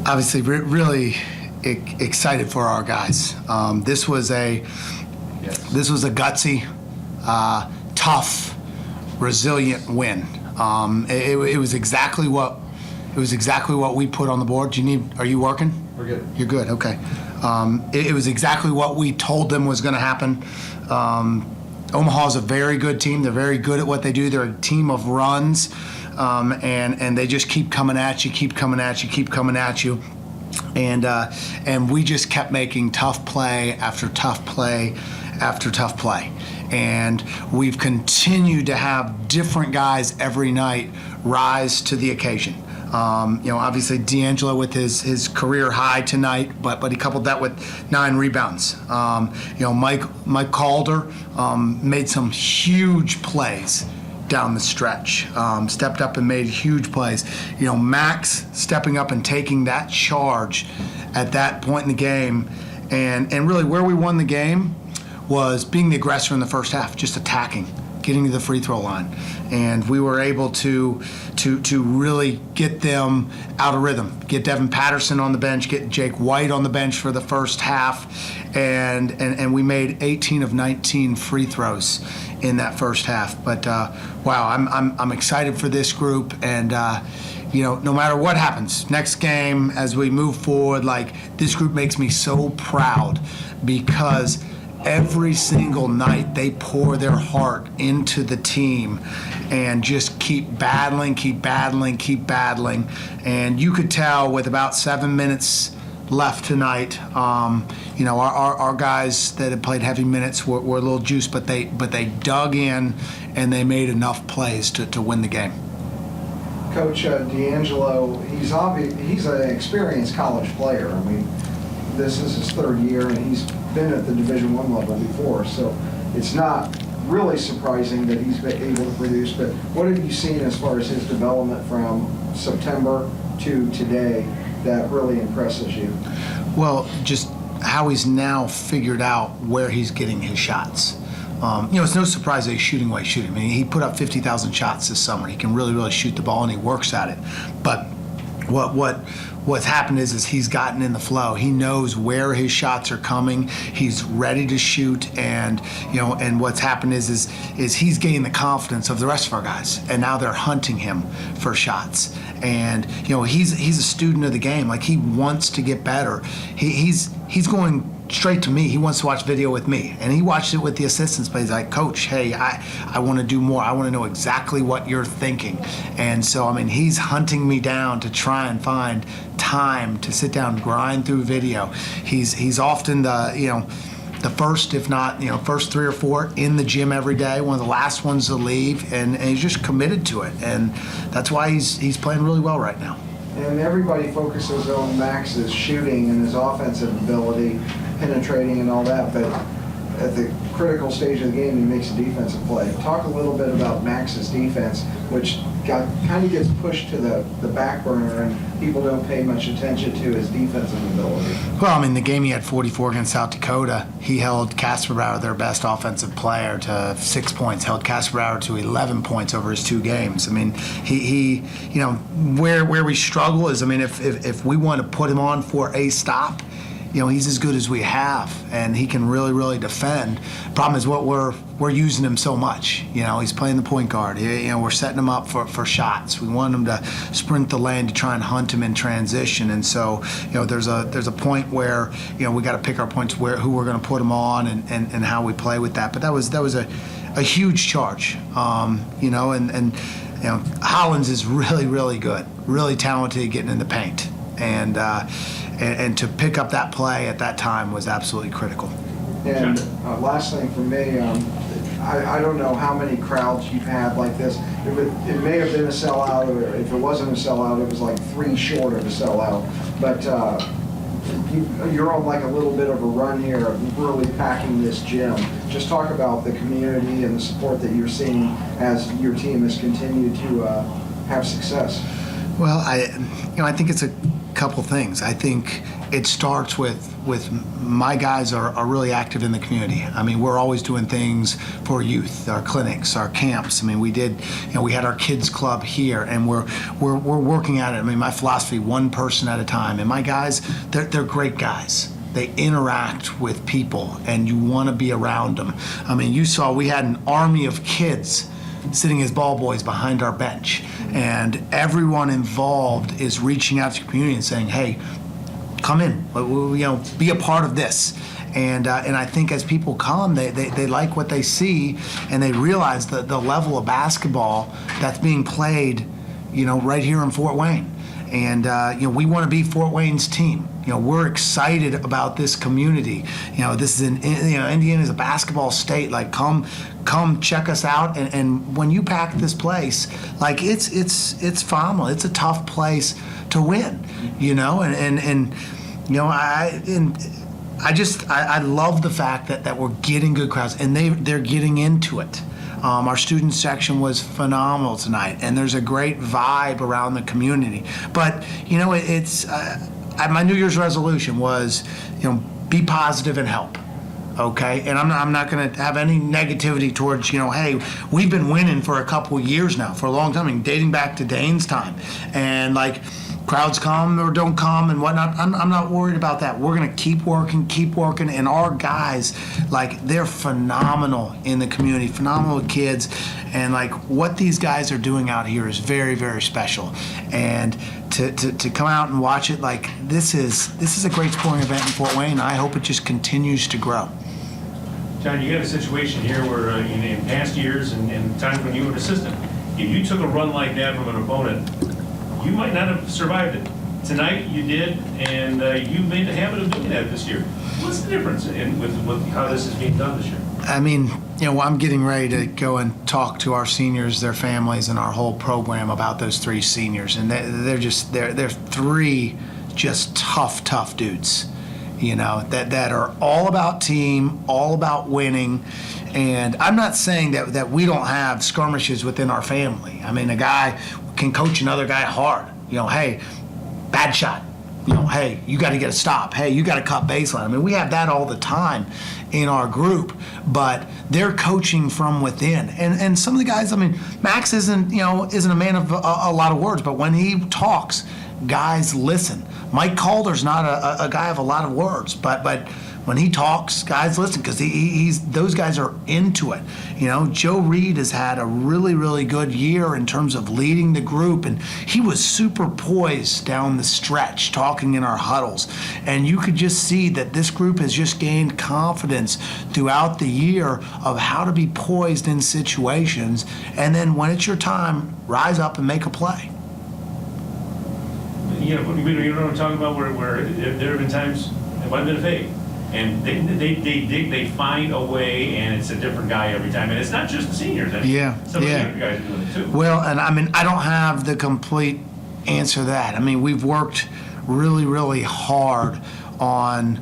Obviously, really excited for our guys. This was a gutsy, tough, resilient win. It was exactly what we put on the board. Are you working? We're good. You're good. Okay. It was exactly what we told them was going to happen. Omaha's a very good team. They're very good at what they do. They're a team of runs, and they just keep coming at you. And we just kept making tough play after tough play after tough play. And we've continued to have different guys every night rise to the occasion. Obviously D'Angelo with his career high tonight, but he coupled that with 9 rebounds. Mike Calder made some huge plays down the stretch, stepped up and made huge plays. Max stepping up and taking that charge at that point in the game, and really where we won the game was being the aggressor in the first half, just attacking, getting to the free throw line, and we were able to really get them out of rhythm, get Devin Patterson on the bench, get Jake White on the bench for the first half, and we made 18 of 19 free throws in that first half. But wow, I'm excited for this group, and no matter what happens next game as we move forward, this group makes me so proud because every single night they pour their heart into the team and just keep battling. And you could tell with about 7 minutes left tonight, our guys that had played heavy minutes were a little juiced, but they dug in and they made enough plays to win the game. Coach, D'Angelo, he's an experienced college player. I mean, this is his 3rd year, and he's been at the Division I level before, so it's not really surprising that he's been able to produce. But what have you seen as far as his development from September to today that really impresses you? Well, just how he's now figured out where he's getting his shots. It's no surprise that he's shooting what he's shooting. I mean, he put up 50,000 shots this summer. He can really shoot the ball, and he works at it. But what's happened is he's gotten in the flow. He knows where his shots are coming. He's ready to shoot, and what's happened is he's gained the confidence of the rest of our guys, and now they're hunting him for shots. And he's a student of the game. He wants to get better. He's going straight to me. He wants to watch video with me, and he watched it with the assistants, but he's like, Coach, hey, I want to do more. I want to know exactly what you're thinking. And so he's hunting me down to try and find time to sit down and grind through video. He's often the first, if not first 3 or 4 in the gym every day, one of the last ones to leave, and he's just committed to it, and that's why he's playing really well right now. And everybody focuses on Max's shooting and his offensive ability, penetrating and all that, but at the critical stage of the game, he makes a defensive play. Talk a little bit about Max's defense, which kind of gets pushed to the back burner, and people don't pay much attention to his defensive ability. Well, the game he had 44 against South Dakota, he held Casper Bauer, their best offensive player, to 6 points, held Casper Bauer to 11 points over his 2 games. He where we struggle is, if we want to put him on for a stop, he's as good as we have, and he can really defend. Problem is we're using him so much. He's playing the point guard. We're setting him up for shots. We want him to sprint the lane to try and hunt him in transition. And so, there's a point where we got to pick our points who we're going to put him on and how we play with that. But that was a huge charge. And Hollins is really good, really talented getting in the paint, and to pick up that play at that time was absolutely critical. And last thing for me, I don't know how many crowds you've had like this. It may have been a sellout, or if it wasn't a sellout, it was like 3 short of a sellout. But you're on a little bit of a run here of really packing this gym. Just talk about the community and the support that you're seeing as your team has continued to have success. Well, I think it's couple things. I think it starts with my guys are really active in the community. I mean, we're always doing things for youth, our clinics, our camps. I mean, we had our kids club here, and we're working at it. I mean, my philosophy, one person at a time. And my guys, they're great guys. They interact with people, and you want to be around them. I mean, you saw we had an army of kids sitting as ball boys behind our bench, and everyone involved is reaching out to the community and saying, hey, come in, be a part of this. And I think as people come, they like what they see, and they realize the level of basketball that's being played, right here in Fort Wayne. And we want to be Fort Wayne's team. We're excited about this community. This is Indiana is a basketball state. Like, come check us out. And when you pack this place, like it's phenomenal. It's a tough place to win. I love the fact that we're getting good crowds, and they're getting into it. Our student section was phenomenal tonight, and there's a great vibe around the community. But it's my New Year's resolution was, be positive and help. Okay, and I'm not going to have any negativity towards, hey, we've been winning for a couple of years now, for a long time, dating back to Dane's time, and like, crowds come or don't come and whatnot. I'm not worried about that. We're going to keep working, and our guys, like, they're phenomenal in the community, phenomenal kids, and like what these guys are doing out here is very, very special. And to come out and watch it, like, this is a great sporting event in Fort Wayne. I hope it just continues to grow. Jon, you got a situation here where in past years and times when you were an assistant, if you took a run like that from an opponent, you might not have survived it. Tonight you did, and you made a habit of doing that this year. What's the difference with how this is being done this year? I mean, I'm getting ready to go and talk to our seniors, their families, and our whole program about those three seniors, and they're three just tough dudes. That are all about team, all about winning. And I'm not saying that we don't have skirmishes within our family. I mean, a guy can coach another guy hard. Hey, bad shot. Hey, you got to get a stop. Hey, you got to cut baseline. I mean, we have that all the time in our group, but they're coaching from within. And some of the guys, I mean, Max isn't a man of a lot of words, but when he talks, guys listen. Mike Calder's not a guy of a lot of words, but when he talks, guys listen, because those guys are into it. Joe Reed has had a really, really good year in terms of leading the group, and he was super poised down the stretch, talking in our huddles. And you could just see that this group has just gained confidence throughout the year of how to be poised in situations, and then when it's your time, rise up and make a play. You know what I'm talking about, where there have been times, it might have been a fake, and they find a way, and it's a different guy every time. And it's not just the seniors. Some of the younger guys are doing it too. Well, and I mean, I don't have the complete answer to that. I mean, we've worked really, really hard on,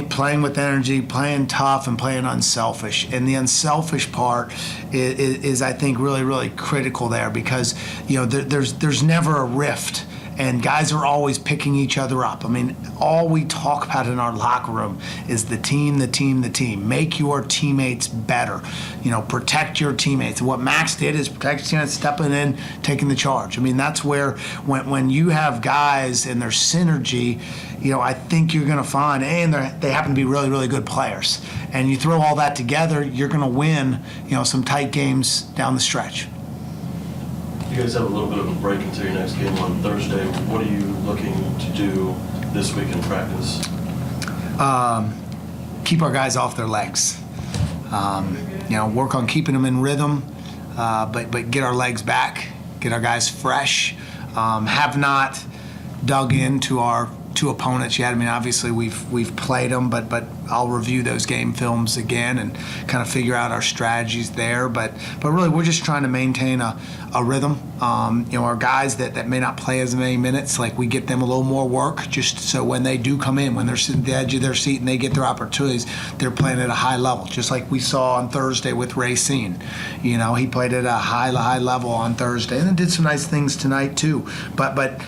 playing with energy, playing tough, and playing unselfish. And the unselfish part is I think, really, really critical there, because, there's never a rift. And guys are always picking each other up. I mean, all we talk about in our locker room is the team. Make your teammates better. Protect your teammates. And what Max did is protect his teammates, stepping in, taking the charge. I mean, that's where when you have guys and their synergy, I think you're going to find, and they happen to be really, really good players. And you throw all that together, you're going to win, some tight games down the stretch. You guys have a little bit of a break until your next game on Thursday. What are you looking to do this week in practice? Keep our guys off their legs. Work on keeping them in rhythm, but get our legs back, get our guys fresh. Have not dug into our two opponents yet. I mean, obviously we've played them, but I'll review those game films again and kind of figure out our strategies there. But really, we're just trying to maintain a rhythm. Our guys that may not play as many minutes, like, we get them a little more work, just so when they do come in, when they're sitting at the edge of their seat and they get their opportunities, they're playing at a high level, just like we saw on Thursday with Racine. He played at a high level on Thursday, and then did some nice things tonight too. But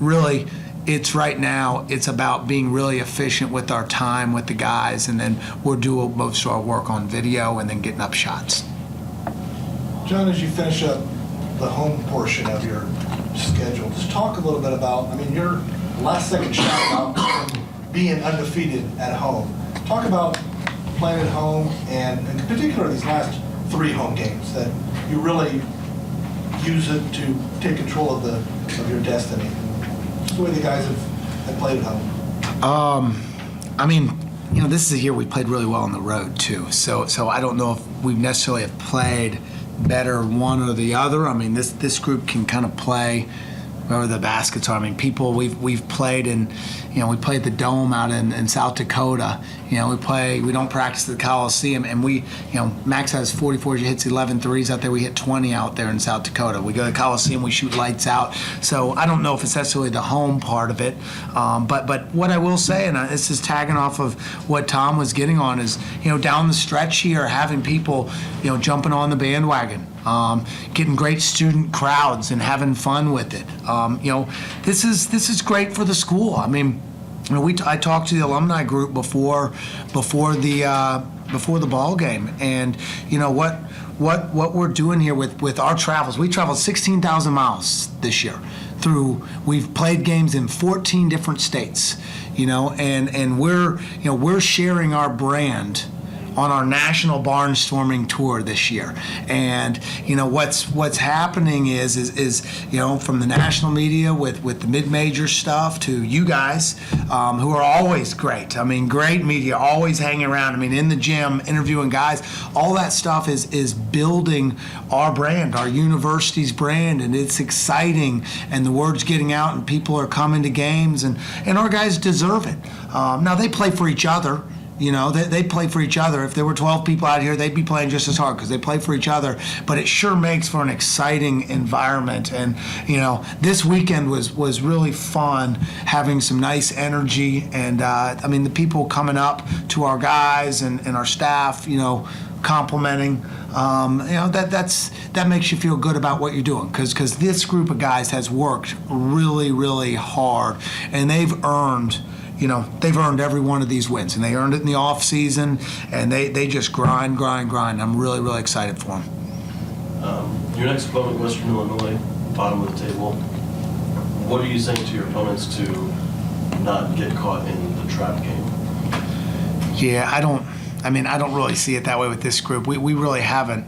really, it's right now, it's about being really efficient with our time with the guys, and then we'll do most of our work on video and then getting up shots. John, as you finish up the home portion of your schedule, just talk a little bit about, I mean, your last second shot about being undefeated at home. Talk about playing at home, and in particular these last 3 home games that you really use it to take control of your destiny. Just the way the guys have played at home. I mean, you know, this is a year we played really well on the road too. So I don't know if we necessarily have played better one or the other. I mean, this group can kind of play wherever the baskets are. I mean, people we've played in, you know, we played the Dome out in South Dakota. You know, we don't practice at the Coliseum, and we, you know, Max has 44, he hits 11 threes out there. We hit 20 out there in South Dakota. We go to the Coliseum, we shoot lights out. So I don't know if it's necessarily the home part of it, but what I will say, and this is tagging off of what Tom was getting on, is, you know, down the stretch here, having people, you know, jumping on the bandwagon. Getting great student crowds and having fun with it. You know, this is great for the school. I mean, you know, I talked to the alumni group before the ball game, and you know what we're doing here with our travels. We traveled 16,000 miles this year. We've played games in 14 different states. You know, and we're sharing our brand on our national barnstorming tour this year. And you know what's happening is you know, from the national media with the mid-major stuff to you guys who are always great. I mean, great media, always hanging around. I mean, in the gym interviewing guys. All that stuff is building our brand, our university's brand, and it's exciting. And the word's getting out, and people are coming to games, and our guys deserve it. Now they play for each other. You know, they play for each other. If there were 12 people out here, they'd be playing just as hard because they play for each other. But it sure makes for an exciting environment. And, you know, this weekend was really fun, having some nice energy. And, I mean, the people coming up to our guys and our staff, you know, complimenting, you know, that makes you feel good about what you're doing. Because this group of guys has worked really, really hard. And they've earned every one of these wins, and they earned it in the off season, and they just grind. I'm really, really excited for them. Your next opponent, Western Illinois, bottom of the table. What are you saying to your opponents to not get caught in the trap game? Yeah, I don't really see it that way with this group. We really haven't.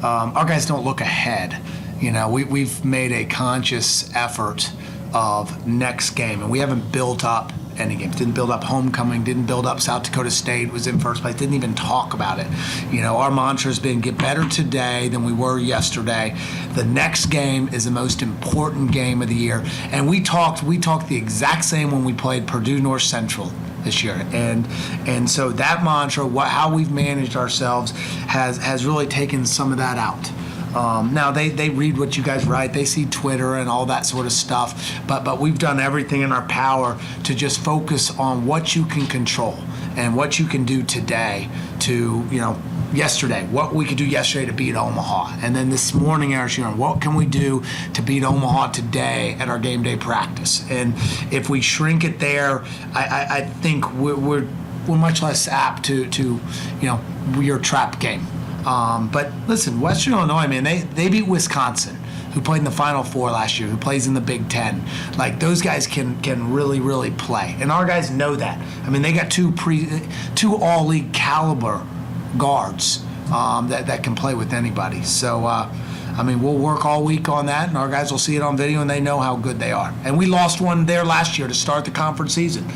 Our guys don't look ahead. You know, we've made a conscious effort of next game, and we haven't built up any games. Didn't build up homecoming, didn't build up South Dakota State, was in first place, didn't even talk about it. You know, our mantra has been get better today than we were yesterday. The next game is the most important game of the year. And we talked the exact same when we played Purdue North Central this year. And so that mantra, how we've managed ourselves has really taken some of that out. Now they read what you guys write, they see Twitter and all that sort of stuff, but we've done everything in our power to just focus on what you can control and what you can do today to, you know, yesterday, what we could do yesterday to beat Omaha. And then this morning, Arizona, what can we do to beat Omaha today at our game day practice? And if we shrink it there, I think we're much less apt to you know, your trap game. But listen, Western Illinois, man, they beat Wisconsin, who played in the Final Four last year, who plays in the Big Ten. Like, those guys can really, really play. And our guys know that. I mean, they got two all-league caliber guards that can play with anybody. So, I mean, we'll work all week on that, and our guys will see it on video, and they know how good they are. And we lost one there last year to start the conference season.